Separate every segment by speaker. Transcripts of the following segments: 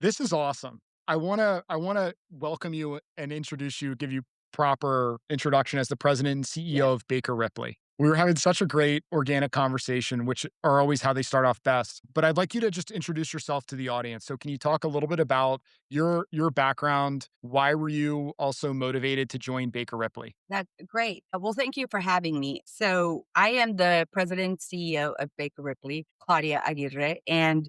Speaker 1: This is awesome. I wanna welcome you and introduce you, give you proper introduction as the president and
Speaker 2: Yeah.
Speaker 1: CEO of Baker Ripley. We were having such a great organic conversation, which are always how they start off best. But I'd like you to just introduce yourself to the audience. So can you talk a little bit about your background? Why were you also motivated to join Baker Ripley?
Speaker 2: That's great. Well, thank you for having me. So, I am the president and CEO of Baker Ripley, Claudia Aguirre. And,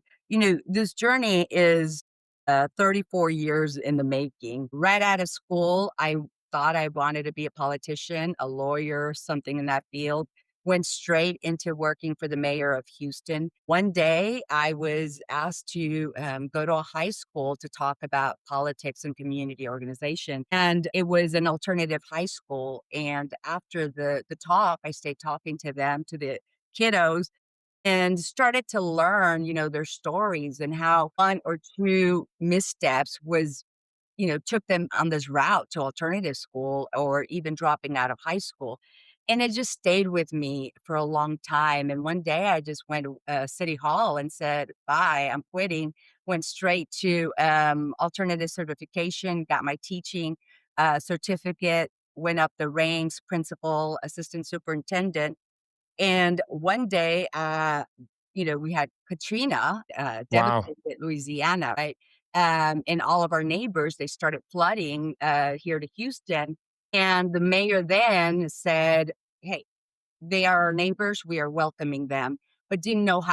Speaker 2: this journey is 34 years in the making. Right out of school, I thought I wanted to be a politician, a lawyer, something in that field. Went straight into working for the mayor of Houston. One day, I was asked to go to a high school to talk about politics and community organization, and it was an alternative high school. And after the talk, I stayed talking to them, to the kiddos, and started to learn, their stories and how one or two missteps took them on this route to alternative school or even dropping out of high school. And it just stayed with me for a long time. And one day I just went to City Hall and said, bye, I'm quitting. Went straight to alternative certification, got my teaching certificate, went up the ranks, principal, assistant superintendent. And one day, we had Katrina,
Speaker 1: Wow.
Speaker 2: devastated Louisiana, right? And all of our neighbors, they started flooding here to Houston. And the mayor then said, hey, they are our neighbors. We are welcoming them, but didn't know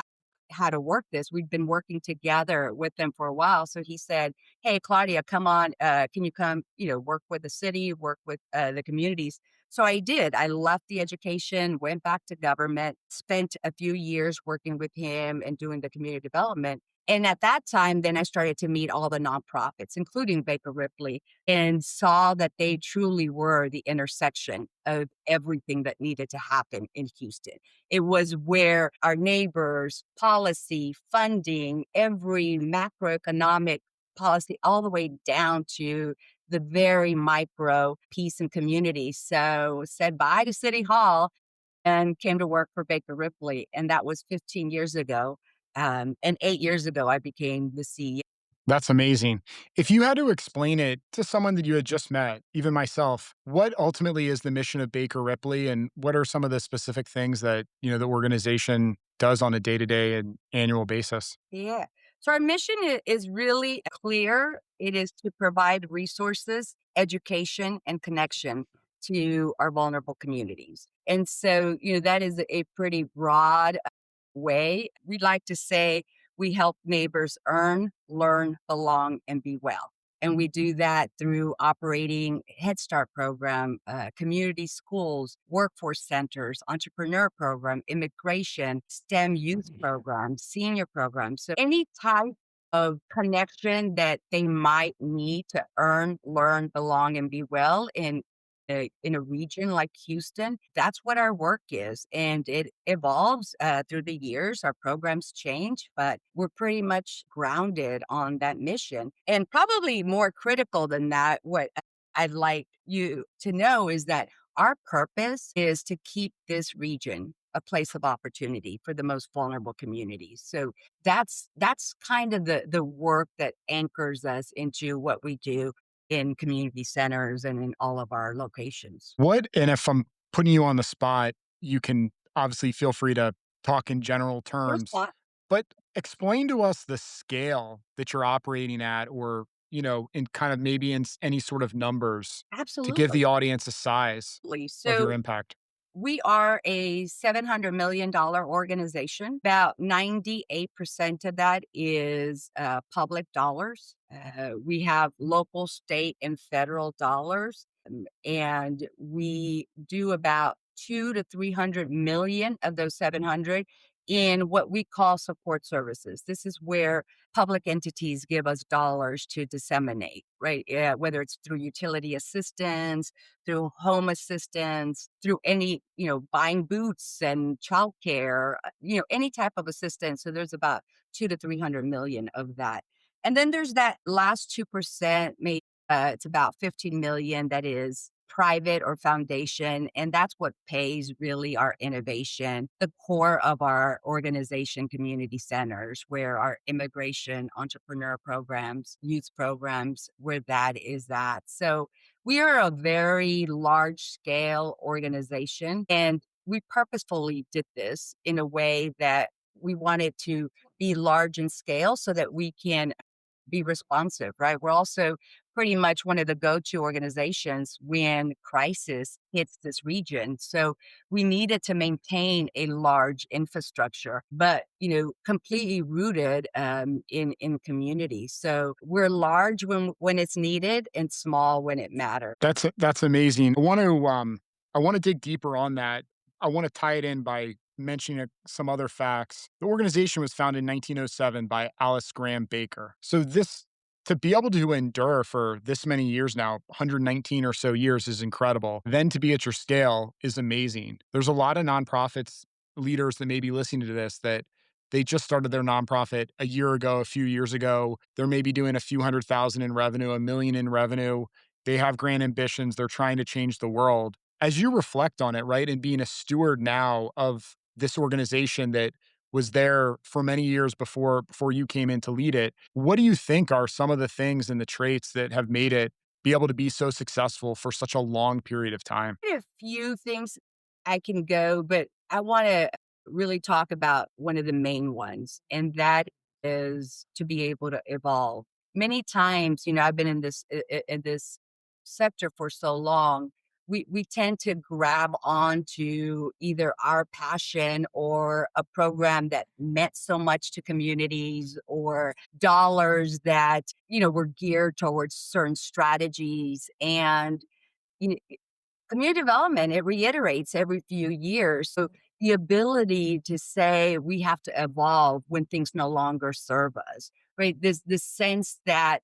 Speaker 2: how to work this. We'd been working together with them for a while. So he said, hey, Claudia, come on. Can you come, work with the city, work with the communities? So I did. I left the education, went back to government, spent a few years working with him and doing the community development. And at that time, then I started to meet all the nonprofits, including Baker Ripley, and saw that they truly were the intersection of everything that needed to happen in Houston. It was where our neighbors, policy, funding, every macroeconomic policy, all the way down to the very micro piece and community. So said bye to City Hall and came to work for Baker Ripley. And that was 15 years ago. And 8 years ago, I became the CEO.
Speaker 1: That's amazing. If you had to explain it to someone that you had just met, even myself, what ultimately is the mission of Baker Ripley and what are some of the specific things that, the organization does on a day-to-day and annual basis?
Speaker 2: Yeah. So our mission is really clear. It is to provide resources, education, and connection to our vulnerable communities. And so, that is a pretty broad way. We like to say we help neighbors earn, learn, belong, and be well. And we do that through operating Head Start program, community schools, workforce centers, entrepreneur program, immigration, STEM youth programs, senior programs. So any type of connection that they might need to earn, learn, belong, and be well in a region like Houston, that's what our work is. And it evolves through the years. Our programs change, but we're pretty much grounded on that mission. And probably more critical than that, what I'd like you to know is that our purpose is to keep this region a place of opportunity for the most vulnerable communities. So that's kind of the work that anchors us into what we do in community centers and in all of our locations.
Speaker 1: And if I'm putting you on the spot, you can obviously feel free to talk in general
Speaker 2: First
Speaker 1: terms,
Speaker 2: thought,
Speaker 1: but explain to us the scale that you're operating at or, in kind of maybe in any sort of numbers to give
Speaker 2: absolutely.
Speaker 1: the audience a size of your
Speaker 2: So
Speaker 1: impact.
Speaker 2: we are a $700 million organization. About 98% of that is public dollars. We have local, state, and federal dollars. And we do about 2 to 300 million of those 700 in what we call support services. This is where public entities give us dollars to disseminate, right? Whether it's through utility assistance, through home assistance, through any, buying boots and childcare, any type of assistance. So there's about 2 to 300 million of that. And then there's that last 2%, maybe it's about 15 million that is private or foundation, and that's what pays really our innovation. The core of our organization, community centers, where our immigration, entrepreneur programs, youth programs, where that is at. So we are a very large scale organization, and we purposefully did this in a way that we wanted to be large in scale so that we can be responsive, right? We're also pretty much one of the go-to organizations when crisis hits this region. So we needed to maintain a large infrastructure, but completely rooted in community. So we're large when it's needed and small when it matters.
Speaker 1: That's amazing. I want to dig deeper on that. I want to tie it in by mentioning some other facts. The organization was founded in 1907 by Alice Graham Baker. So this to be able to endure for this many years now, 119 or so years is incredible. Then to be at your scale is amazing. There's a lot of nonprofits leaders that may be listening to this that they just started their nonprofit a year ago, a few years ago. They're maybe doing a few hundred thousand in revenue, a million in revenue. They have grand ambitions. They're trying to change the world. As you reflect on it, right, and being a steward now of this organization that was there for many years before you came in to lead it, what do you think are some of the things and the traits that have made it be able to be so successful for such a long period of time?
Speaker 2: A few things I can go, but I want to really talk about one of the main ones, and that is to be able to evolve. Many times, I've been in this sector for so long. We tend to grab onto either our passion or a program that meant so much to communities or dollars that were geared towards certain strategies and you know community development, it reiterates every few years. So the ability to say we have to evolve when things no longer serve us, right? This sense that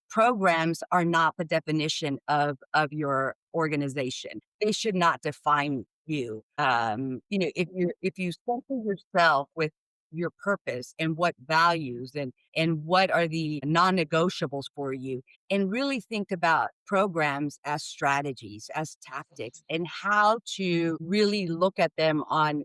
Speaker 2: programs are not the definition of your organization. They should not define you. If you center yourself with your purpose and what values and what are the non-negotiables for you, and really think about programs as strategies, as tactics, and how to really look at them on,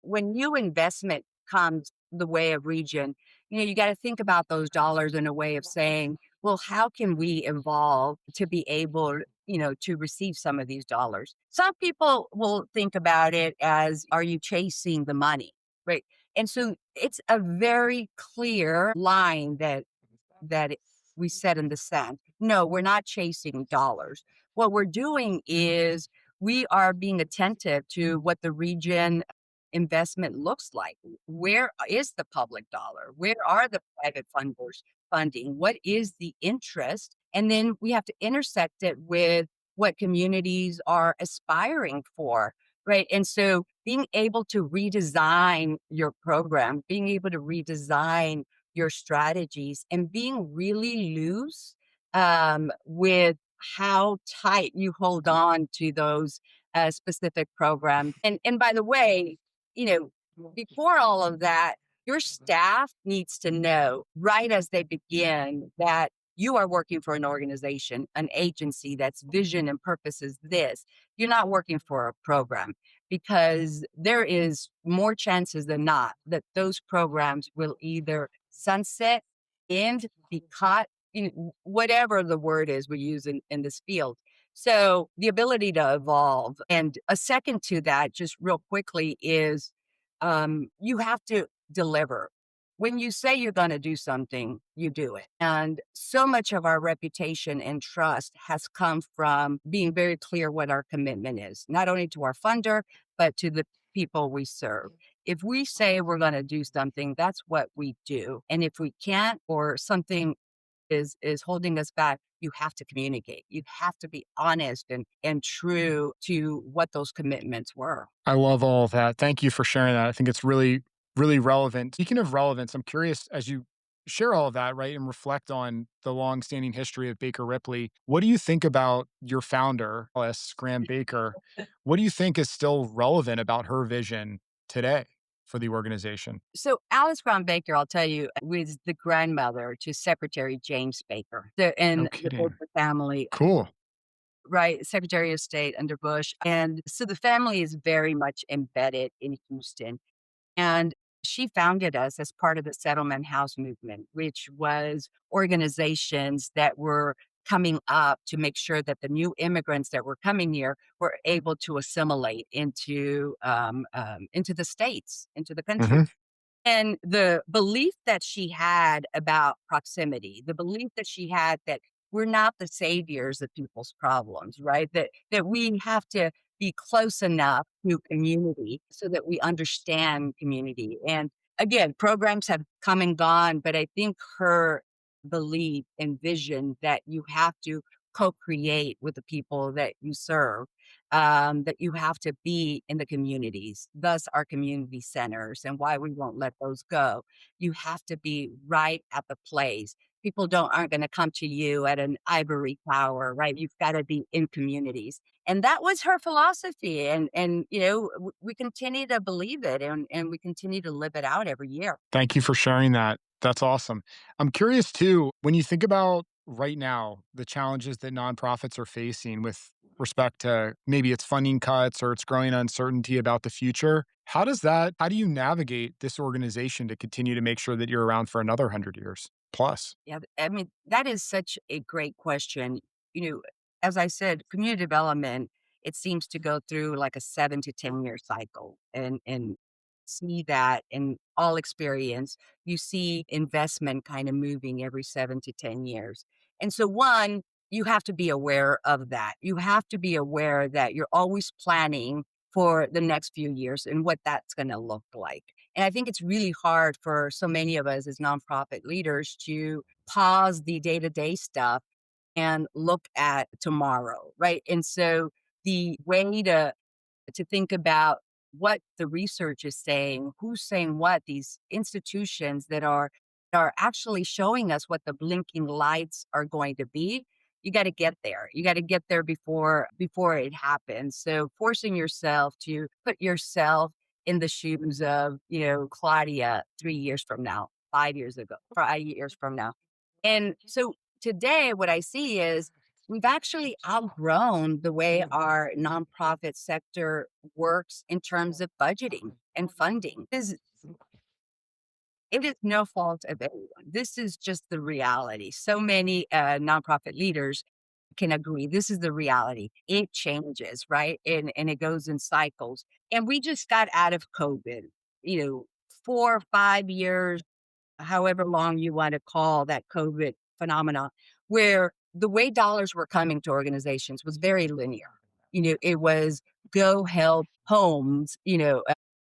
Speaker 2: when new investment comes the way of region, you got to think about those dollars in a way of saying, well, how can we evolve to be able, to receive some of these dollars? Some people will think about it as, are you chasing the money? Right. And so it's a very clear line that we set in the sand. No, we're not chasing dollars. What we're doing is we are being attentive to what the region investment looks like. Where is the public dollar? Where are the private funders funding? What is the interest? And then we have to intersect it with what communities are aspiring for, right? And so being able to redesign your program, being able to redesign your strategies and being really loose with how tight you hold on to those specific programs. And by the way, you know, before all of that, your staff needs to know right as they begin that you are working for an organization, an agency that's vision and purpose is this. You're not working for a program because there is more chances than not that those programs will either sunset, end, be caught, whatever the word is we use in this field. So the ability to evolve. And a second to that, just real quickly, is you have to deliver. When you say you're going to do something, you do it. And so much of our reputation and trust has come from being very clear what our commitment is, not only to our funder, but to the people we serve. If we say we're going to do something, that's what we do. And if we can't or something is holding us back, you have to communicate. You have to be honest and true to what those commitments were.
Speaker 1: I love all of that. Thank you for sharing that. I think it's really, really relevant. Speaking of relevance, I'm curious as you share all of that, right, and reflect on the long-standing history of Baker Ripley. What do you think about your founder, S. Graham Baker? What do you think is still relevant about her vision today for the organization?
Speaker 2: So Alice Brown Baker, I'll tell you, was the grandmother to Secretary James Baker
Speaker 1: No
Speaker 2: and the
Speaker 1: kidding.
Speaker 2: Baker family.
Speaker 1: Cool.
Speaker 2: right, Secretary of State under Bush. And so the family is very much embedded in Houston. And she founded us as part of the settlement house movement, which was organizations that were coming up to make sure that the new immigrants that were coming here were able to assimilate into the states, into the country.
Speaker 1: Mhm.
Speaker 2: And the belief that she had about proximity, the belief that she had that we're not the saviors of people's problems, right? That we have to be close enough to community so that we understand community. And again, programs have come and gone, but I think her belief and vision that you have to co-create with the people that you serve, that you have to be in the communities, thus our community centers and why we won't let those go. You have to be right at the place. People don't aren't going to come to you at an ivory tower, right? You've got to be in communities. And that was her philosophy. And we continue to believe it and we continue to live it out every year.
Speaker 1: Thank you for sharing that. That's awesome. I'm curious too, when you think about right now, the challenges that nonprofits are facing with respect to maybe it's funding cuts or it's growing uncertainty about the future, how do you navigate this organization to continue to make sure that you're around for another 100 years plus?
Speaker 2: Yeah, I mean, that is such a great question. You know, as I said, community development, it seems to go through like a 7 to 10 year cycle and see that in all experience. You see investment kind of moving every 7 to 10 years. And so one, you have to be aware of that. You have to be aware that you're always planning for the next few years and what that's going to look like. And I think it's really hard for so many of us as nonprofit leaders to pause the day-to-day stuff and look at tomorrow, right? And so the way to think about what the research is saying, who's saying what, these institutions that are actually showing us what the blinking lights are going to be. You got to get there. You got to get there before it happens. So forcing yourself to put yourself in the shoes of, Claudia 3 years from now, 5 years ago, 5 years from now. And so today, what I see is we've actually outgrown the way our nonprofit sector works in terms of budgeting and funding. It is no fault of anyone. This is just the reality. So many nonprofit leaders can agree. This is the reality. It changes, right? And it goes in cycles. And we just got out of COVID, you know, 4 or 5 years, however long you want to call that COVID phenomenon, where the way dollars were coming to organizations was very linear. It was go help homes,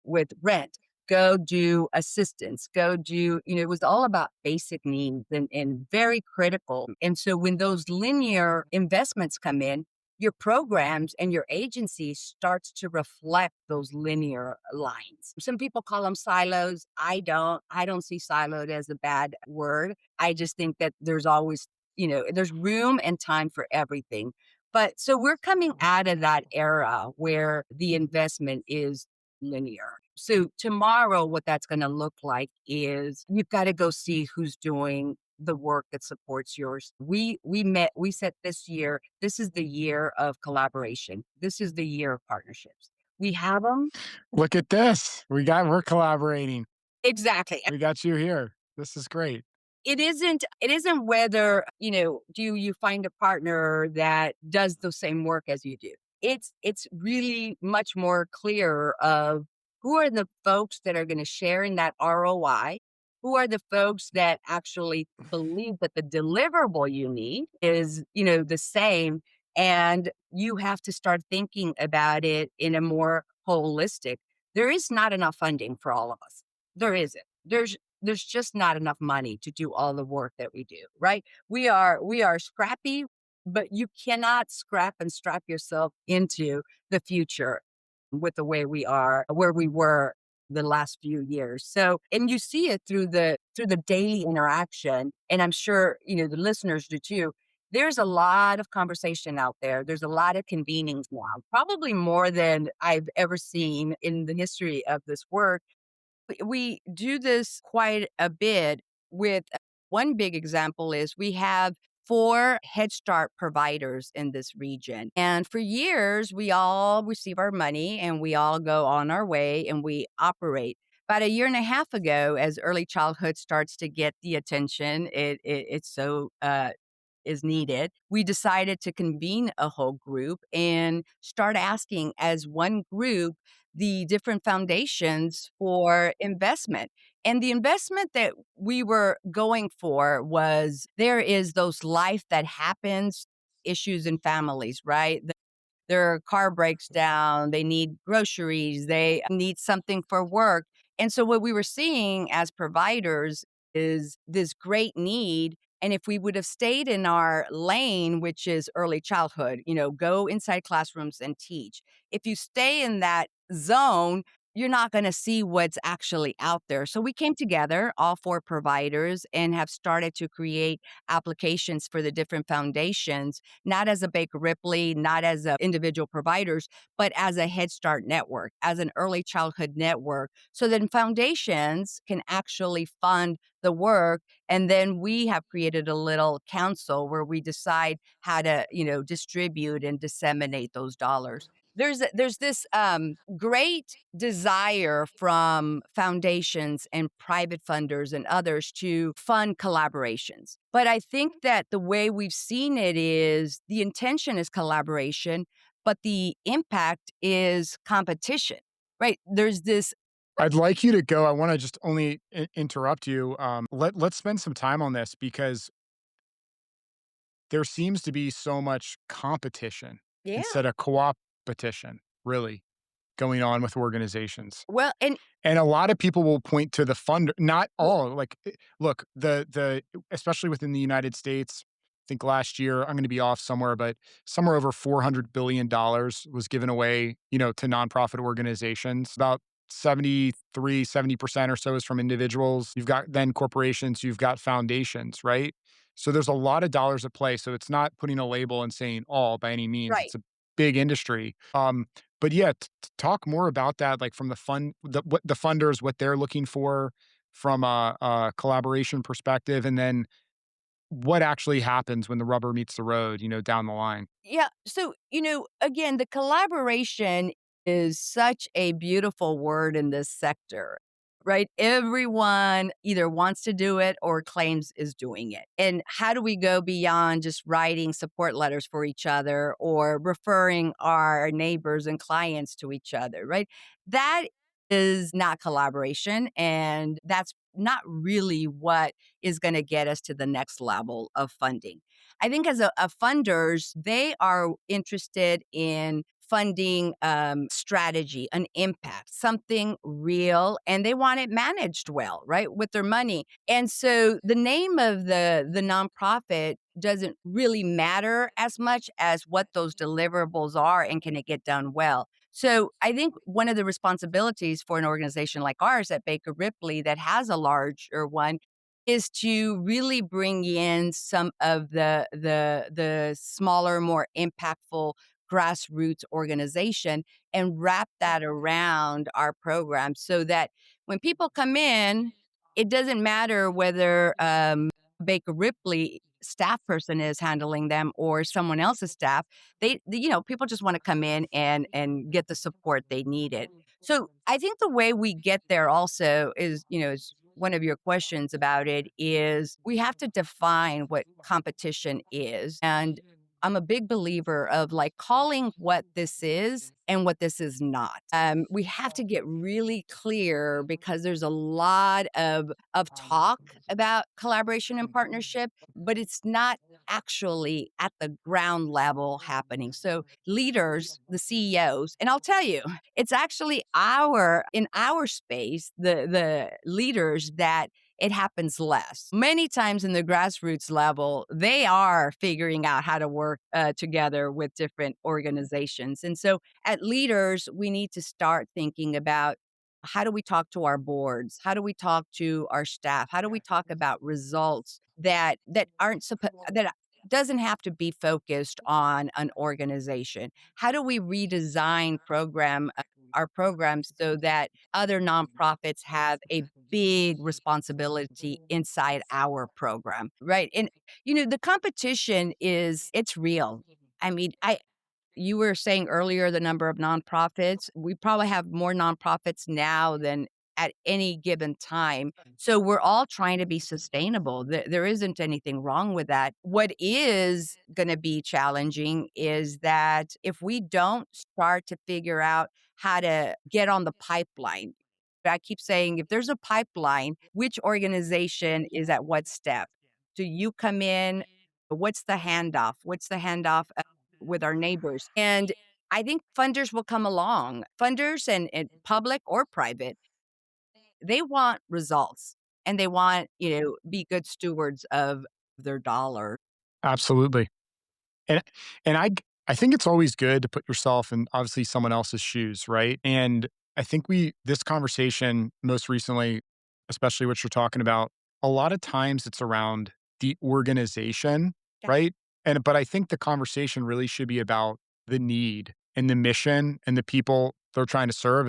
Speaker 2: with rent, go do assistance, go do, it was all about basic needs and very critical. And so when those linear investments come in, your programs and your agency starts to reflect those linear lines. Some people call them silos. I don't see siloed as a bad word. I just think that there's always, there's room and time for everything. But so we're coming out of that era where the investment is linear. So tomorrow, what that's going to look like is you've got to go see who's doing the work that supports yours. We set this year, this is the year of collaboration. This is the year of partnerships. We have them.
Speaker 1: Look at this. We're collaborating.
Speaker 2: Exactly.
Speaker 1: We got you here. This is great.
Speaker 2: It isn't whether, do you find a partner that does the same work as you do. It's really much more clear of who are the folks that are going to share in that ROI, who are the folks that actually believe that the deliverable you need is, the same, and you have to start thinking about it in a more holistic. There is not enough funding for all of us. There isn't. There's just not enough money to do all the work that we do, right? We are scrappy, but you cannot scrap and strap yourself into the future with the way we are, where we were the last few years. So, and you see it through the daily interaction, and I'm sure, the listeners do too. There's a lot of conversation out there. There's a lot of convenings now, probably more than I've ever seen in the history of this work. We do this quite a bit with one big example is we have 4 Head Start providers in this region. And for years, we all receive our money and we all go on our way and we operate. About a year and a half ago, as early childhood starts to get the attention it's so is needed, we decided to convene a whole group and start asking as one group the different foundations for investment. And the investment that we were going for was there is those life that happens issues in families, right? Their car breaks down, they need groceries, they need something for work. And so what we were seeing as providers is this great need. And if we would have stayed in our lane, which is early childhood, go inside classrooms and teach. If you stay in that zone, you're not going to see what's actually out there. So we came together, all 4 providers, and have started to create applications for the different foundations, not as a Baker Ripley, not as individual providers, but as a Head Start network, as an early childhood network. So then foundations can actually fund the work. And then we have created a little council where we decide how to, distribute and disseminate those dollars. There's this great desire from foundations and private funders and others to fund collaborations. But I think that the way we've seen it is the intention is collaboration, but the impact is competition, right? There's this.
Speaker 1: I'd like you to go. I want to just only interrupt you. Let's spend some time on this because there seems to be so much competition
Speaker 2: Yeah.
Speaker 1: instead of co-opetition, really, going on with organizations.
Speaker 2: Well, and
Speaker 1: And a lot of people will point to the fund not all, like, look, the especially within the United States, I think last year, I'm gonna be off somewhere, but somewhere over $400 billion was given away, to nonprofit organizations. About 70% or so is from individuals. You've got then corporations, you've got foundations, right? So there's a lot of dollars at play. So it's not putting a label and saying all by any means.
Speaker 2: right.
Speaker 1: It's a big industry. But yeah, talk more about that, like from the fund, what the funders, what they're looking for from a collaboration perspective, and then what actually happens when the rubber meets the road, down the line.
Speaker 2: Yeah. So, again, the collaboration is such a beautiful word in this sector, right? Everyone either wants to do it or claims is doing it. And how do we go beyond just writing support letters for each other or referring our neighbors and clients to each other, right? That is not collaboration. And that's not really what is going to get us to the next level of funding. I think as a funders, they are interested in funding strategy, an impact, something real, and they want it managed well, right, with their money. And so the name of the nonprofit doesn't really matter as much as what those deliverables are and can it get done well. So I think one of the responsibilities for an organization like ours at Baker Ripley that has a larger one is to really bring in some of the smaller, more impactful grassroots organization and wrap that around our program so that when people come in, it doesn't matter whether Baker Ripley staff person is handling them or someone else's staff. People just want to come in and get the support they needed. So I think the way we get there also is one of your questions about it is we have to define what competition is. And I'm a big believer of like calling what this is and what this is not. We have to get really clear because there's a lot of talk about collaboration and partnership, but it's not actually at the ground level happening. So leaders, the CEOs, and I'll tell you, it's actually in our space, the leaders that it happens less. Many times in the grassroots level, they are figuring out how to work together with different organizations. And so, at leaders, we need to start thinking about how do we talk to our boards? How do we talk to our staff? How do we talk about results that aren't supposed that doesn't have to be focused on an organization? How do we redesign program our programs so that other nonprofits have a big responsibility inside our program, right? And the competition is it's real. I mean, I you were saying earlier the number of nonprofits. We probably have more nonprofits now than at any given time. So we're all trying to be sustainable. There isn't anything wrong with that. What is going to be challenging is that if we don't start to figure out how to get on the pipeline, I keep saying if there's a pipeline, which organization is at what step? Do you come in? What's the handoff? What's the handoff with our neighbors? And I think funders will come along. Funders and public or private, they want results and they want, be good stewards of their dollar.
Speaker 1: Absolutely. And I think it's always good to put yourself in obviously someone else's shoes, right? And I think this conversation most recently, especially what you're talking about, a lot of times it's around the organization,
Speaker 2: Yeah.
Speaker 1: right? But I think the conversation really should be about the need and the mission and the people they're trying to serve.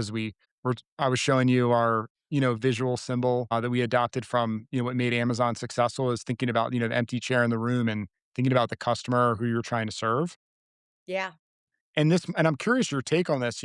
Speaker 1: I was showing you our visual symbol that we adopted from what made Amazon successful is thinking about the empty chair in the room and thinking about the customer who you're trying to serve.
Speaker 2: Yeah.
Speaker 1: And I'm curious your take on this.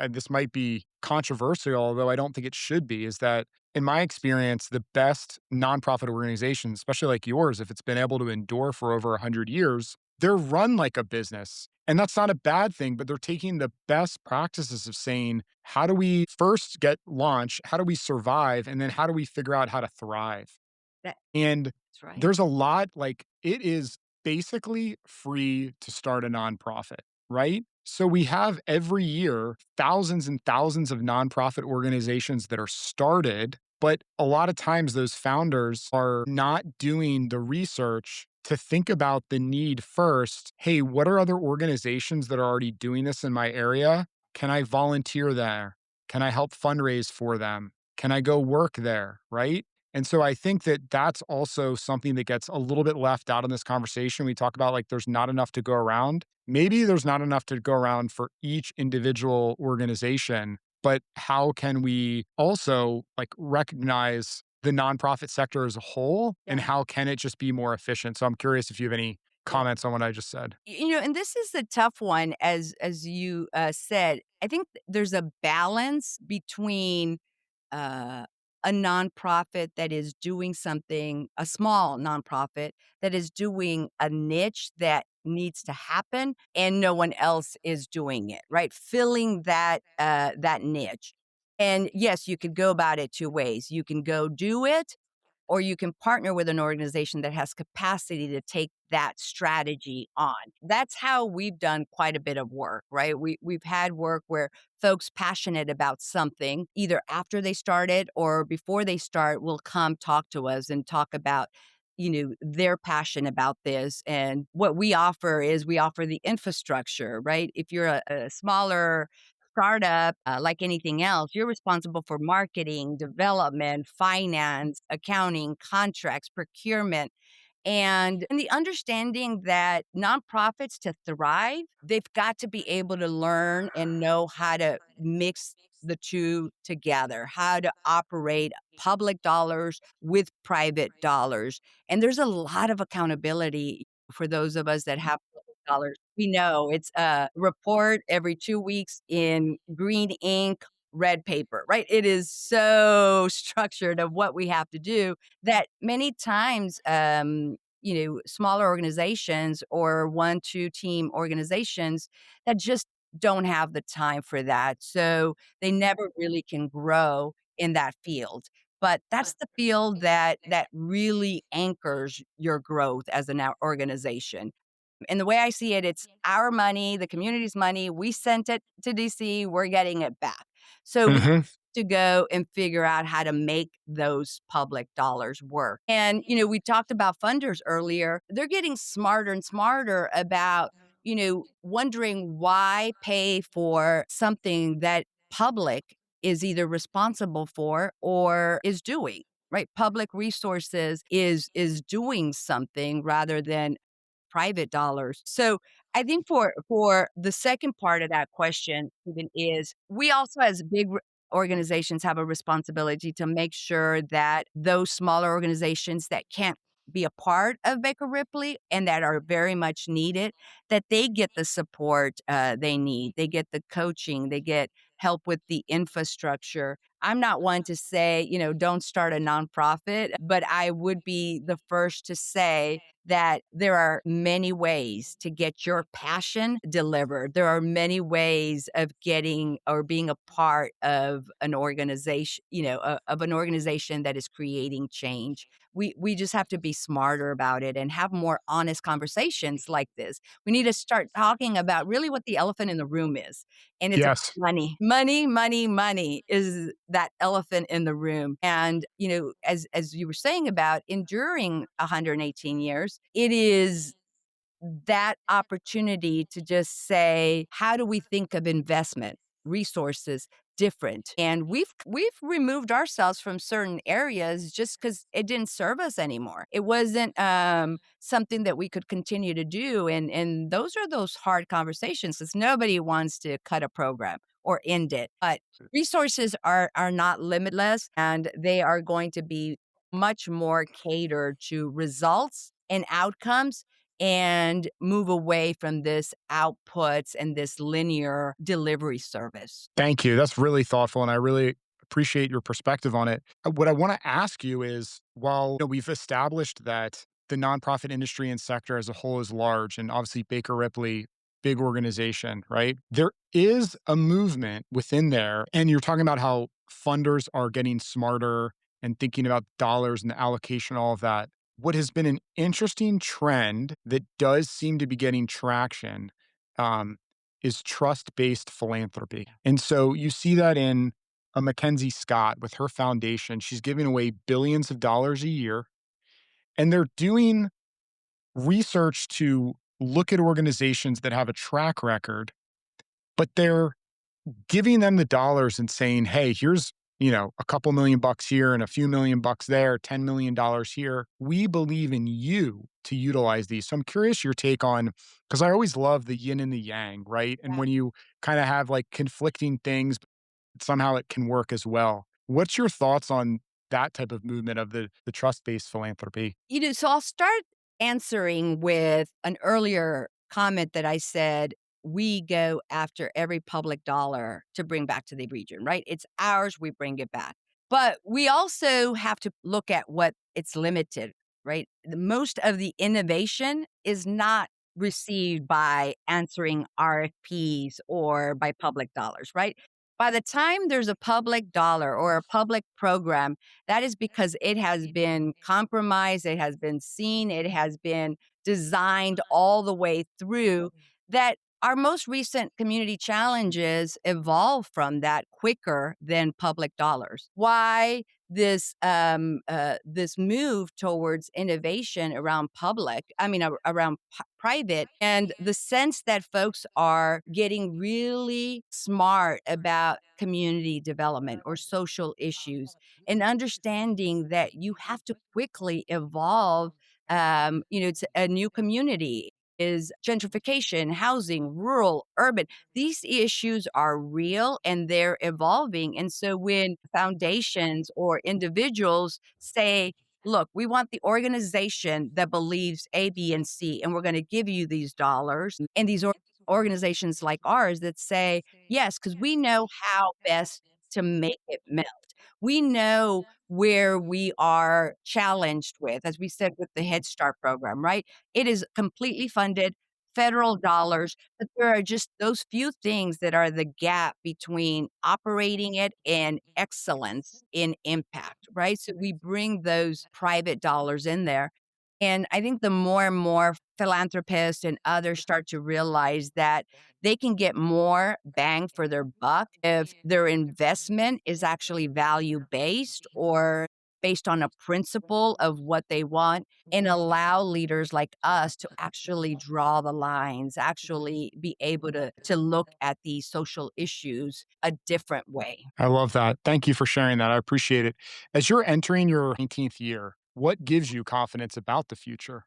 Speaker 1: This might be controversial, although I don't think it should be. Is that in my experience, the best nonprofit organizations, especially like yours, if it's been able to endure for over 100 years, they're run like a business. And that's not a bad thing, but they're taking the best practices of saying, how do we first get launch? How do we survive? And then how do we figure out how to thrive?
Speaker 2: That's
Speaker 1: And
Speaker 2: right.
Speaker 1: there's a lot like it is basically free to start a nonprofit, right? So we have every year thousands and thousands of nonprofit organizations that are started, but a lot of times those founders are not doing the research to think about the need first. Hey, what are other organizations that are already doing this in my area? Can I volunteer there? Can I help fundraise for them? Can I go work there? Right. And so I think that that's also something that gets a little bit left out in this conversation. We talk about like there's not enough to go around. Maybe there's not enough to go around for each individual organization, but how can we also like recognize the nonprofit sector as a whole and
Speaker 2: Yeah.
Speaker 1: how can it just be more efficient? So I'm curious if you have any
Speaker 2: Yeah.
Speaker 1: comments on what I just said.
Speaker 2: And this is the tough one, as you said. I think there's a balance between uh, a nonprofit that is doing something, a small nonprofit that is doing a niche that needs to happen, and no one else is doing it, right? Filling that niche. And yes, you could go about it two ways. You can go do it, or you can partner with an organization that has capacity to take that strategy on. That's how we've done quite a bit of work, right? We've had work where folks passionate about something, either after they started or before they start, will come talk to us and talk about their passion about this. And what we offer is we offer the infrastructure, right? If you're a smaller startup, like anything else, you're responsible for marketing, development, finance, accounting, contracts, procurement, and the understanding that nonprofits to thrive, they've got to be able to learn and know how to mix the two together, how to operate public dollars with private dollars. And there's a lot of accountability for those of us that have public dollars. We know it's a report every 2 weeks in green ink, red paper, right? It is so structured of what we have to do that many times, smaller organizations or 1, 2 team organizations that just don't have the time for that. So they never really can grow in that field. But that's the field that really anchors your growth as an organization. And the way I see it, it's our money, the community's money. We sent it to DC, we're getting it back. So we
Speaker 1: Hmm.
Speaker 2: to go and figure out how to make those public dollars work. And, we talked about funders earlier. They're getting smarter and smarter about, wondering why pay for something that public is either responsible for or is doing. Right? Public resources is doing something rather than private dollars. So I think for the second part of that question, Stephen, is we also as organizations have a responsibility to make sure that those smaller organizations that can't be a part of Baker Ripley and that are very much needed, that they get the support they need. They get the coaching, they get help with the infrastructure. I'm not one to say, don't start a nonprofit, but I would be the first to say that there are many ways to get your passion delivered. There are many ways of getting or being a part of an organization, of an organization that is creating change. We just have to be smarter about it and have more honest conversations like this. We need to start talking about really what the elephant in the room is. And it's
Speaker 1: Yes.
Speaker 2: money. Money, money, money is that elephant in the room. And, as you were saying about enduring 118 years, it is that opportunity to just say, how do we think of investment, resources different? And we've removed ourselves from certain areas just because it didn't serve us anymore. It wasn't something that we could continue to do. And those are those hard conversations because nobody wants to cut a program or end it. But resources are not limitless and they are going to be much more catered to results and outcomes and move away from this outputs and this linear delivery service.
Speaker 1: Thank you. That's really thoughtful, and I really appreciate your perspective on it. What I want to ask you is, while we've established that the nonprofit industry and sector as a whole is large, and obviously Baker Ripley, big organization, right? There is a movement within there, and you're talking about how funders are getting smarter and thinking about dollars and the allocation, all of that. What has been an interesting trend that does seem to be getting traction, um, is trust-based philanthropy. And so you see that in a Mackenzie Scott with her foundation. She's giving away billions of dollars a year, and they're doing research to look at organizations that have a track record, but they're giving them the dollars and saying, "Hey, here's, a couple million bucks here and a few million bucks there, $10 million here. We believe in you to utilize these." So I'm curious your take on, because I always love the yin and the yang, right? And
Speaker 2: Yeah.
Speaker 1: when you kind of have like conflicting things, but somehow it can work as well. What's your thoughts on that type of movement of the trust-based philanthropy?
Speaker 2: So I'll start answering with an earlier comment that I said, we go after every public dollar to bring back to the region, right? It's ours, we bring it back. But we also have to look at what it's limited, right? The most of the innovation is not received by answering RFPs or by public dollars, right? By the time there's a public dollar or a public program, that is because it has been compromised, it has been seen, it has been designed all the way through that our most recent community challenges evolve from that quicker than public dollars. Why this move towards innovation around around private, and the sense that folks are getting really smart about community development or social issues and understanding that you have to quickly evolve. It's a new community is gentrification, housing, rural, urban. These issues are real and they're evolving. And so when foundations or individuals say, look, we want the organization that believes A, B, and C, and we're going to give you these dollars. And these organizations like ours that say, yes, because we know how best to make it melt. We know where we are challenged with, as we said with the Head Start program, right? It is completely funded, federal dollars, but there are just those few things that are the gap between operating it and excellence in impact, right? So we bring those private dollars in there. And I think the more and more philanthropists and others start to realize that they can get more bang for their buck if their investment is actually value based or based on a principle of what they want, and allow leaders like us to actually draw the lines, actually be able to look at these social issues a different way.
Speaker 1: I love that. Thank you for sharing that. I appreciate it. As you're entering your 19th year, what gives you confidence about the future?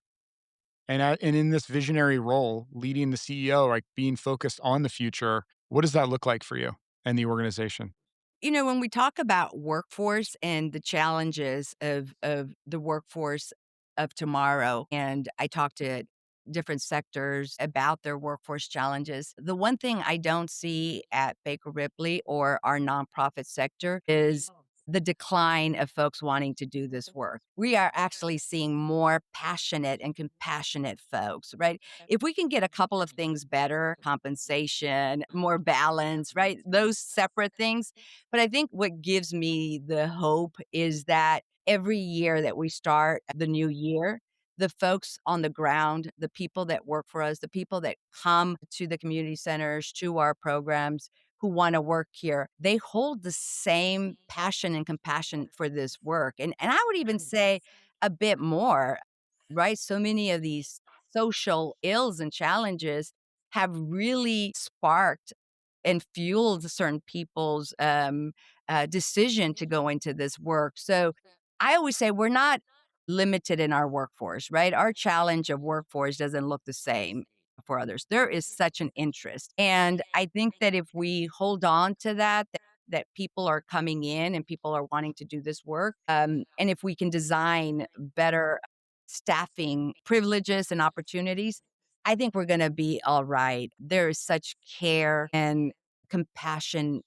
Speaker 1: And in this visionary role, leading the CEO, like being focused on the future, what does that look like for you and the organization?
Speaker 2: When we talk about workforce and the challenges of the workforce of tomorrow, and I talk to different sectors about their workforce challenges, the one thing I don't see at Baker Ripley or our nonprofit sector is the decline of folks wanting to do this work. We are actually seeing more passionate and compassionate folks, right? If we can get a couple of things better, compensation, more balance, right? Those separate things, but I think what gives me the hope is that every year that we start the new year, the folks on the ground, the people that work for us, the people that come to the community centers, to our programs, who want to work here, they hold the same passion and compassion for this work. And I would even say a bit more, right? So many of these social ills and challenges have really sparked and fueled certain people's decision to go into this work. So I always say we're not limited in our workforce, right? Our challenge of workforce doesn't look the same for others. There is such an interest. And I think that if we hold on to that people are coming in and people are wanting to do this work. And if we can design better staffing privileges and opportunities, I think we're going to be all right. There is such care and compassion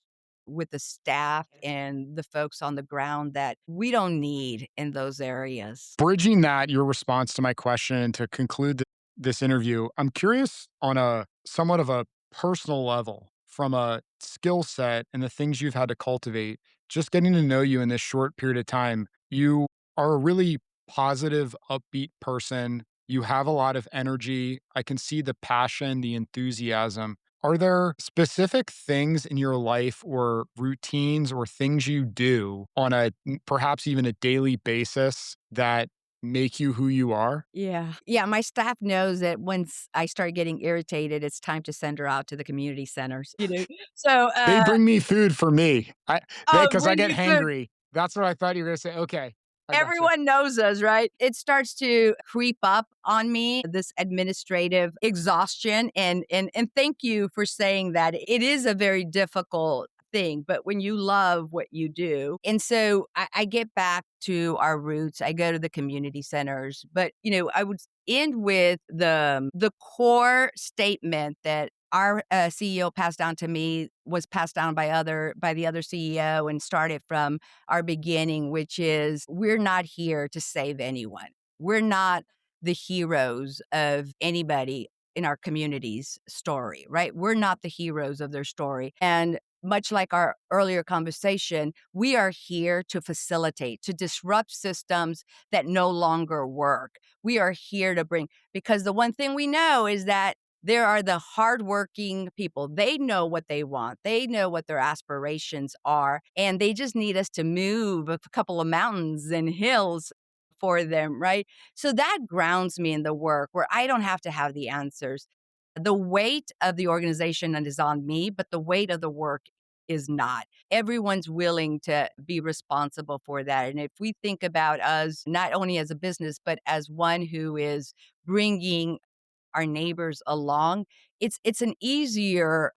Speaker 2: with the staff and the folks on the ground that we don't need in those areas.
Speaker 1: Bridging that, your response to my question to conclude this interview, I'm curious on a somewhat of a personal level from a skill set and the things you've had to cultivate, just getting to know you in this short period of time. You are a really positive, upbeat person. You have a lot of energy. I can see the passion, the enthusiasm. Are there specific things in your life or routines or things you do on a perhaps even a daily basis that make you who you are?
Speaker 2: Yeah. Yeah, my staff knows that once I start getting irritated, it's time to send her out to the community centers. So,
Speaker 1: They bring me food for me. I they
Speaker 2: oh,
Speaker 1: because I
Speaker 2: bring
Speaker 1: get
Speaker 2: you food.
Speaker 1: hangry. That's what I thought you were gonna say. Okay, I gotcha.
Speaker 2: Everyone knows us, right? It starts to creep up on me, this administrative exhaustion, and thank you for saying that. It is a very difficult thing, but when you love what you do. And so I get back to our roots. I go to the community centers, but I would end with the core statement that our CEO passed down to me, was passed down by the other CEO, and started from our beginning, which is we're not here to save anyone. We're not the heroes of anybody in our community's story, right? We're not the heroes of their story. And much like our earlier conversation, we are here to facilitate, to disrupt systems that no longer work. We are here to bring, because the one thing we know is that there are the hardworking people. They know what they want. They know what their aspirations are. And they just need us to move a couple of mountains and hills for them, right? So that grounds me in the work where I don't have to have the answers. The weight of the organization is on me, but the weight of the work is not. Everyone's willing to be responsible for that. And if we think about us not only as a business, but as one who is bringing our neighbors along, it's an easier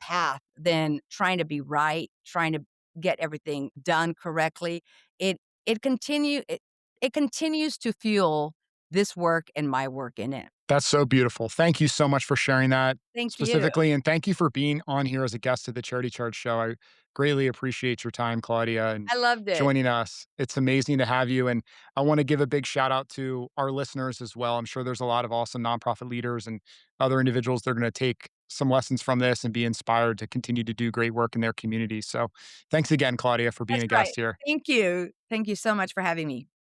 Speaker 2: path than trying to be right, trying to get everything done correctly. It it continue it continues to fuel this work and my work in it.
Speaker 1: That's so beautiful. Thank you so much for sharing that
Speaker 2: Thank you.
Speaker 1: specifically, and thank you for being on here as a guest to the Charity Charge show. I greatly appreciate your time, Claudia, and
Speaker 2: I loved it.
Speaker 1: joining us. It's amazing to have you, and I wanna give a big shout out to our listeners as well. I'm sure there's a lot of awesome nonprofit leaders and other individuals that are gonna take some lessons from this and be inspired to continue to do great work in their communities. So, thanks again, Claudia, for being
Speaker 2: That's
Speaker 1: a
Speaker 2: right.
Speaker 1: guest here.
Speaker 2: Thank you. Thank you so much for having me.